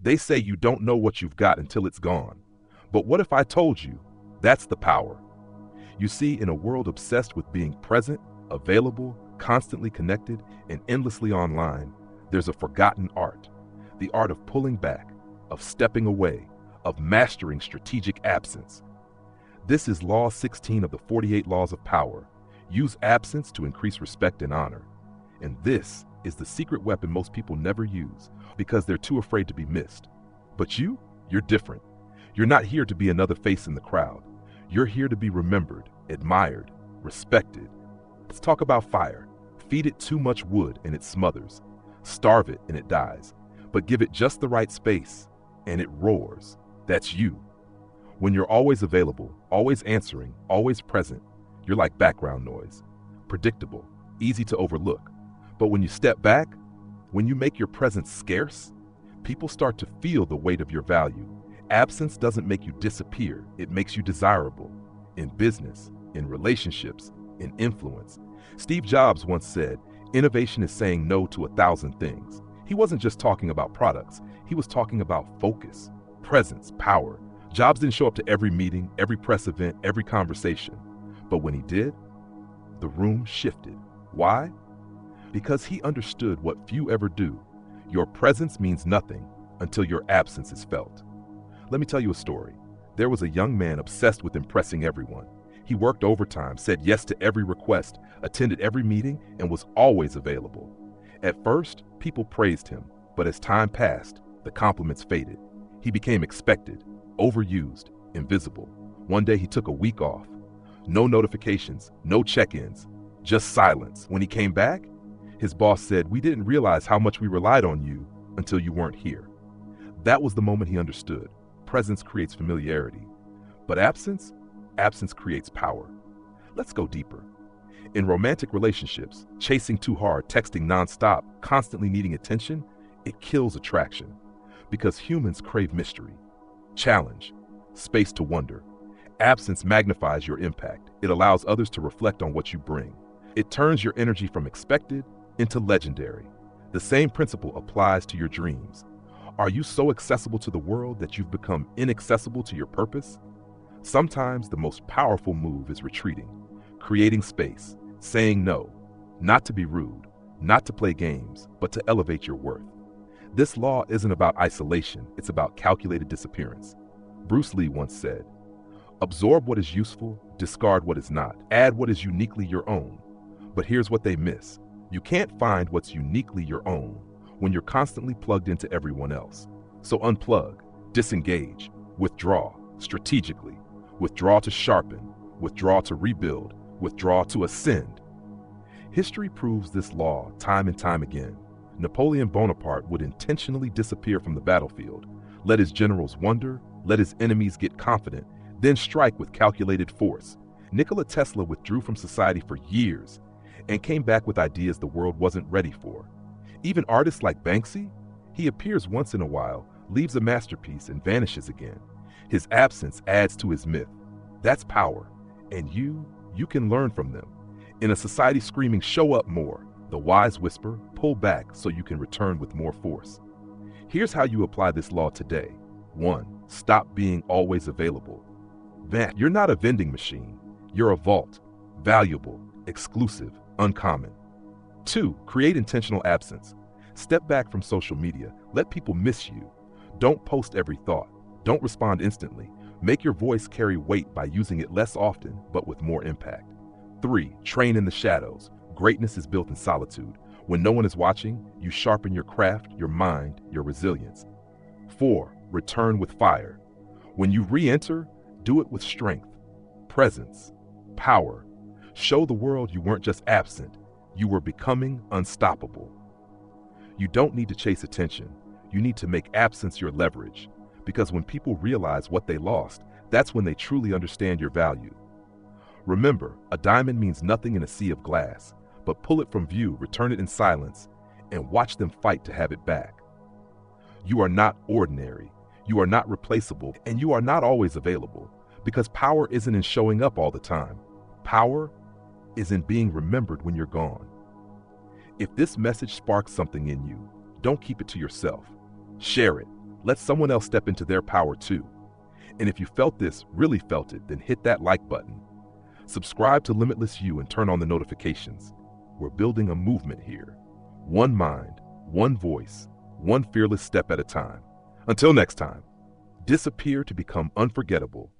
They say you don't know what you've got until it's gone. But what if I told you that's the power? You see, in a world obsessed with being present, available, constantly connected, and endlessly online, there's a forgotten art. The art of pulling back, of stepping away, of mastering strategic absence. This is Law 16 of the 48 Laws of Power. Use absence to increase respect and honor. And this is the secret weapon most people never use because they're too afraid to be missed. But you're different. You're not here to be another face in the crowd. You're here to be remembered, admired, respected. Let's talk about fire. Feed it too much wood and it smothers. Starve it and it dies. But give it just the right space and it roars. That's you. When you're always available, always answering, always present, you're like background noise. Predictable, easy to overlook. But when you step back, when you make your presence scarce, people start to feel the weight of your value. Absence doesn't make you disappear, it makes you desirable. In business, in relationships, in influence. Steve Jobs once said, innovation is saying no to 1,000 things. He wasn't just talking about products, he was talking about focus, presence, power. Jobs didn't show up to every meeting, every press event, every conversation. But when he did, the room shifted. Why? Because he understood what few ever do. Your presence means nothing until your absence is felt. Let me tell you a story. There was a young man obsessed with impressing everyone. He worked overtime, said yes to every request, attended every meeting, and was always available. At first, people praised him, but as time passed, the compliments faded. He became expected, overused, invisible. One day he took a week off. No notifications, no check-ins, just silence. When he came back, his boss said, "We didn't realize how much we relied on you until you weren't here." That was the moment he understood. Presence creates familiarity, but absence creates power. Let's go deeper. In romantic relationships, chasing too hard, texting nonstop, constantly needing attention, it kills attraction because humans crave mystery, challenge, space to wonder. Absence magnifies your impact. It allows others to reflect on what you bring. It turns your energy from expected into legendary. The same principle applies to your dreams. Are you so accessible to the world that you've become inaccessible to your purpose? Sometimes the most powerful move is retreating, creating space, saying no, not to be rude, not to play games, but to elevate your worth. This law isn't about isolation, it's about calculated disappearance. Bruce Lee once said, "Absorb what is useful, discard what is not, add what is uniquely your own." But here's what they miss. You can't find what's uniquely your own when you're constantly plugged into everyone else. So unplug, disengage, withdraw strategically, withdraw to sharpen, withdraw to rebuild, withdraw to ascend. History proves this law time and time again. Napoleon Bonaparte would intentionally disappear from the battlefield, let his generals wonder, let his enemies get confident, then strike with calculated force. Nikola Tesla withdrew from society for years and came back with ideas the world wasn't ready for. Even artists like Banksy, he appears once in a while, leaves a masterpiece and vanishes again. His absence adds to his myth. That's power, and you can learn from them. In a society screaming, "Show up more," the wise whisper, "Pull back so you can return with more force." Here's how you apply this law today. 1. Stop being always available. You're not a vending machine. You're a vault, valuable, exclusive, uncommon. 2. Create intentional absence. Step back from social media. Let people miss you. Don't post every thought. Don't respond instantly. Make your voice carry weight by using it less often, but with more impact. 3. Train in the shadows. Greatness is built in solitude. When no one is watching, you sharpen your craft, your mind, your resilience. 4. Return with fire. When you re-enter, do it with strength, presence, power. Show the world you weren't just absent, you were becoming unstoppable. You don't need to chase attention. You need to make absence your leverage. Because when people realize what they lost, that's when they truly understand your value. Remember, a diamond means nothing in a sea of glass, but pull it from view, return it in silence, and watch them fight to have it back. You are not ordinary. You are not replaceable, and you are not always available, because power isn't in showing up all the time. Power is in being remembered when you're gone. If this message sparks something in you, don't keep it to yourself. Share it, Let someone else step into their power too. And if you felt this, really felt it, then hit that like button. Subscribe to Limitless You and turn on the notifications. We're building a movement here. One mind, one voice, one fearless step at a time. Until next time, disappear to become unforgettable.